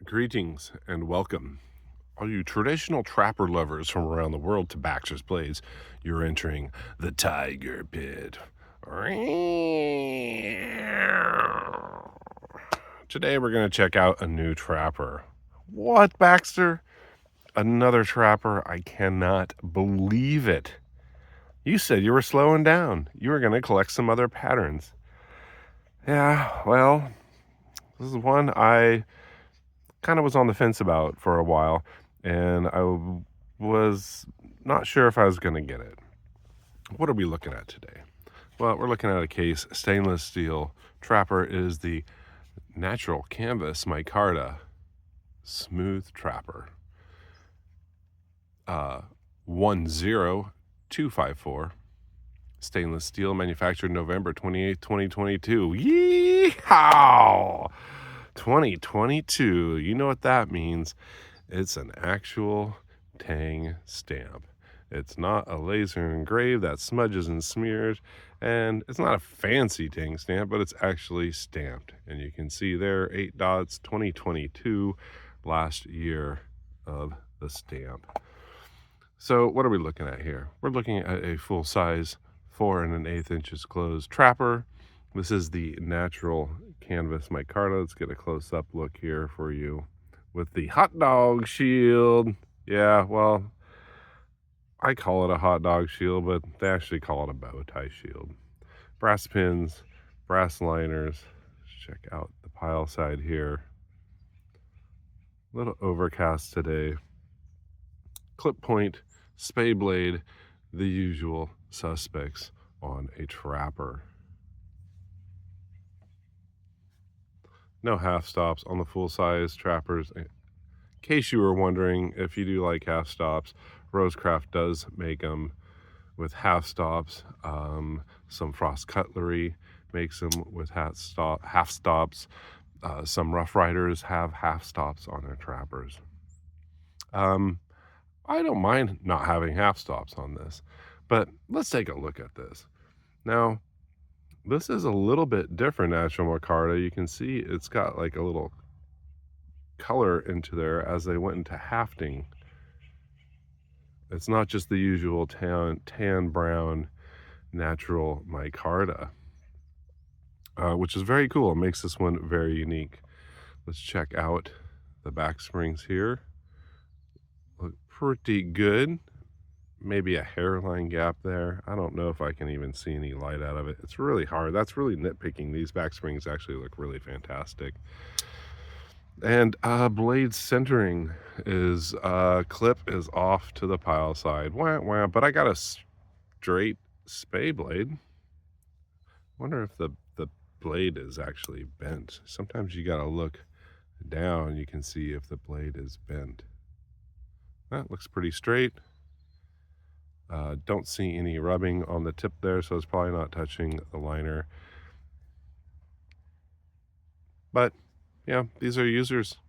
Greetings and welcome. All you traditional trapper lovers from around the world to Baxter's Blades, you're entering the Tiger Pit. Today we're going to check out a new trapper. What, Baxter? Another trapper? I cannot believe it. You said you were slowing down. You were going to collect some other patterns. Yeah, well, this is one I kind of was on the fence about for a while, and I was not sure if I was going to get it. What are we looking at today? Well, we're looking at a case stainless steel trapper. It is the natural canvas micarta smooth trapper. 10254. Stainless steel, manufactured November 28th, 2022. Yeehaw! 2022. You know what that means. It's an actual tang stamp. It's not a laser engraved that smudges and smears, and it's not a fancy tang stamp, but it's actually stamped. And you can see there 8 dots, 2022, last year of the stamp. So what are we looking at here? We're looking at a full-size 4 1/8 inches closed trapper. This is the natural canvas micarta. Let's get a close-up look here for you with the Hotdog shield. Yeah, well, I call it a hot dog shield, but they actually call it a bow tie shield. Brass pins, brass liners. Let's check out the pile side here. A little overcast today. Clip point, spade blade, the usual suspects on a trapper. No half stops on the full-size trappers. In case you were wondering, if you do like half stops, Rosecraft does make them with half stops. Some Frost Cutlery makes them with half stops. Some Rough Riders have half stops on their trappers. I don't mind not having half stops on this, but let's take a look at this. Now, this is a little bit different natural micarta. You can see it's got like a little color into there as they went into hafting. It's not just the usual tan brown natural micarta, which is very cool. It makes this one very unique. Let's check out the back springs here. Look pretty good. Maybe a hairline gap there. I don't know if I can even see any light out of it. It's really hard. That's really nitpicking. These back springs actually look really fantastic. And blade centering is clip is off to the pile side. Wah, wah, but I got a straight spade blade. Wonder if the blade is actually bent. Sometimes you gotta look down. You can see if the blade is bent. That looks pretty straight. Don't see any rubbing on the tip there, so it's probably not touching the liner. But yeah, these are users.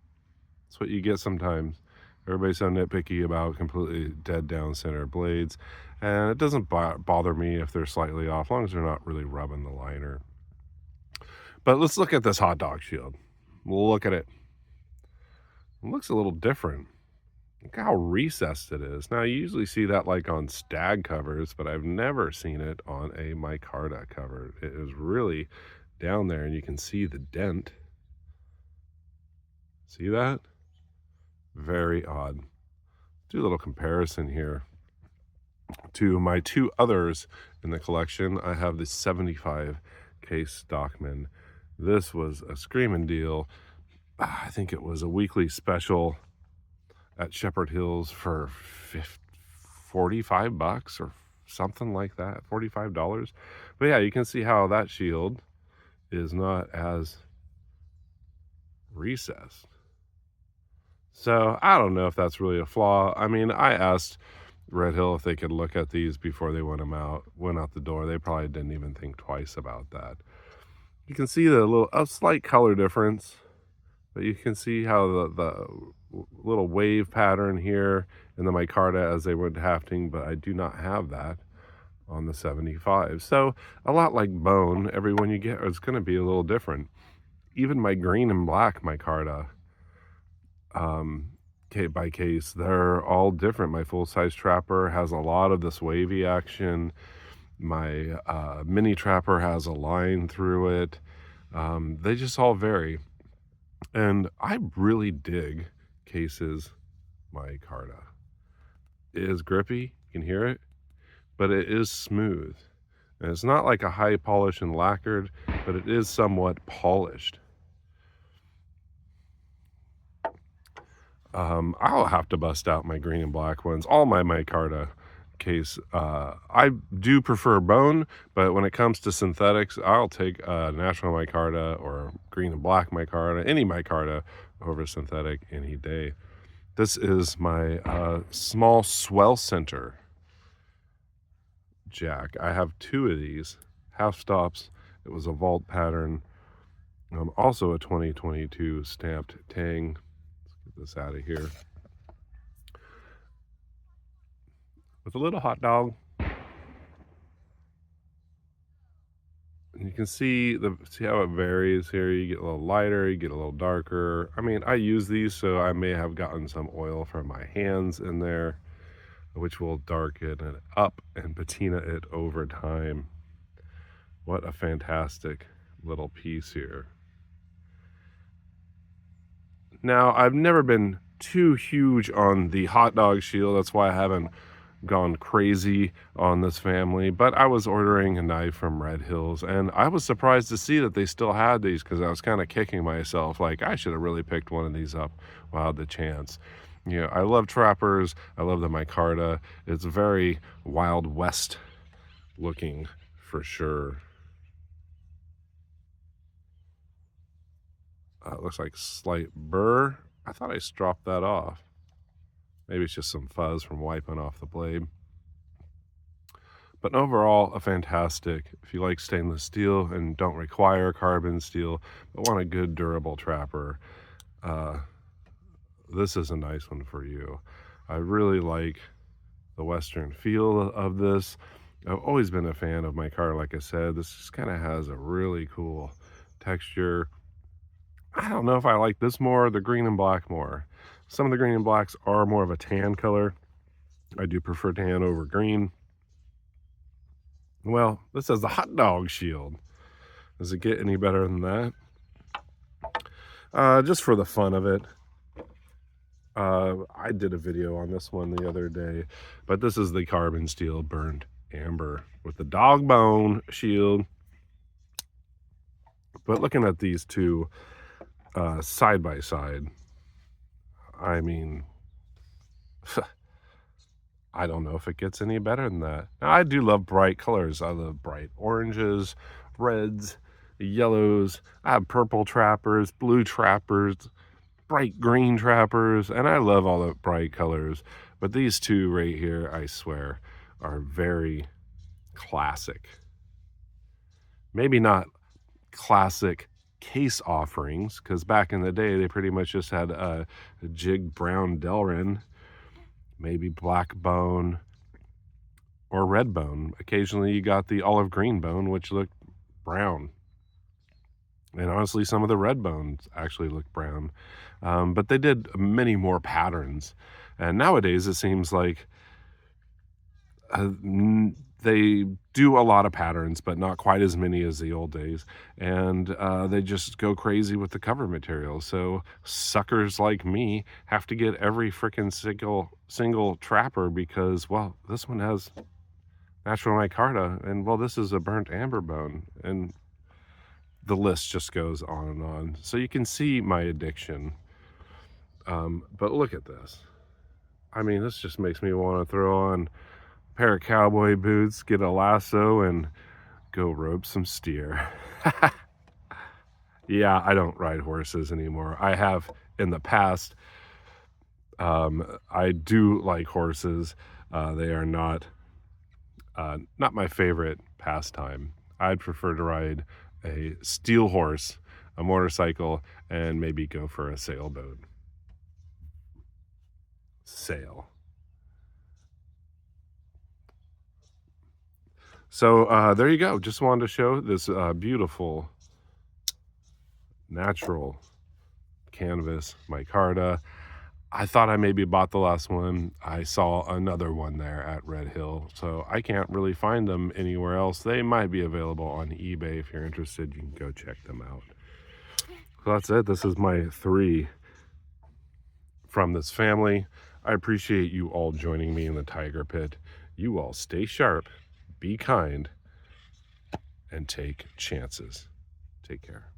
That's what you get sometimes. Everybody's so nitpicky about completely dead down center blades, and it doesn't bother me if they're slightly off, as long as they're not really rubbing the liner. But let's look at this hot dog shield. Look at it. It looks a little different. Look how recessed it is. Now, you usually see that like on stag covers, but I've never seen it on a micarta cover. It is really down there, and you can see the dent. See that? Very odd. Do a little comparison here to my 2 others in the collection. I have the 75 case Stockman. This was a screaming deal. I think it was a weekly special at Shepherd Hills for $45 or something like that, $45. But yeah, you can see how that shield is not as recessed. So I don't know if that's really a flaw. I mean, I asked Red Hill if they could look at these before they went out the door. They probably didn't even think twice about that. You can see a slight color difference, but you can see how the little wave pattern here in the micarta as they went hafting, but I do not have that on the 75. So a lot like bone, every one you get is going to be a little different. Even my green and black micarta by case. They're all different. My full-size trapper has a lot of this wavy action. My mini trapper has a line through it. They just all vary. And I really dig Case's Micarta. It is grippy, you can hear it, but it is smooth. And it's not like a high polish and lacquered, but it is somewhat polished. I'll have to bust out my green and black ones, all my Micarta case. I do prefer bone, but when it comes to synthetics, I'll take natural micarta or green and black micarta, any micarta over synthetic any day. This is my small swell center jack. I have two of these half stops. It was a vault pattern. Also a 2022 stamped tang. Let's get this out of here. With a little hot dog. And you can see how it varies here. You get a little lighter, you get a little darker. I mean, I use these, so I may have gotten some oil from my hands in there, which will darken it up and patina it over time. What a fantastic little piece here. Now, I've never been too huge on the hot dog shield. That's why I haven't gone crazy on this family, but I was ordering a knife from Red Hills, and I was surprised to see that they still had these, because I was kind of kicking myself like I should have really picked one of these up while I had the chance. You know, I love trappers. I love the micarta. It's very Wild West looking for sure. It looks like slight burr. I thought I stropped that off. Maybe it's just some fuzz from wiping off the blade. But overall, a fantastic, if you like stainless steel and don't require carbon steel, but want a good durable trapper, this is a nice one for you. I really like the Western feel of this. I've always been a fan of micarta, like I said. This just kind of has a really cool texture. I don't know if I like this more or the green and black more. Some of the green and blacks are more of a tan color. I do prefer tan over green. Well, this has the hot dog shield. Does it get any better than that? Just for the fun of it. I did a video on this one the other day, but this is the carbon steel burnt amber with the dog bone shield. But looking at these two side by side, I mean, I don't know if it gets any better than that. Now, I do love bright colors. I love bright oranges, reds, yellows. I have purple trappers, blue trappers, bright green trappers, and I love all the bright colors. But these two right here, I swear, are very classic. Maybe not classic case offerings, because back in the day they pretty much just had a jig brown Delrin, maybe black bone or red bone. Occasionally you got the olive green bone, which looked brown, and honestly some of the red bones actually looked brown. But they did many more patterns, and nowadays it seems like they do a lot of patterns, but not quite as many as the old days. And they just go crazy with the cover material. So suckers like me have to get every freaking single trapper because, well, this one has natural micarta, and, well, this is a burnt amber bone. And the list just goes on and on. So you can see my addiction. But look at this. I mean, this just makes me want to throw on pair of cowboy boots, get a lasso, and go rope some steer. Yeah, I don't ride horses anymore. I have in the past. I do like horses. They are not my favorite pastime. I'd prefer to ride a steel horse, a motorcycle, and maybe go for a sailboat. Sail. So there you go. Just wanted to show this beautiful natural canvas micarta. I thought I maybe bought the last one. I saw another one there at Red Hill, so I can't really find them anywhere else. They might be available on eBay. If you're interested, you can go check them out. So that's it. This is my 3 from this family. I appreciate you all joining me in the tiger pit. You all stay sharp, be kind, and take chances. Take care.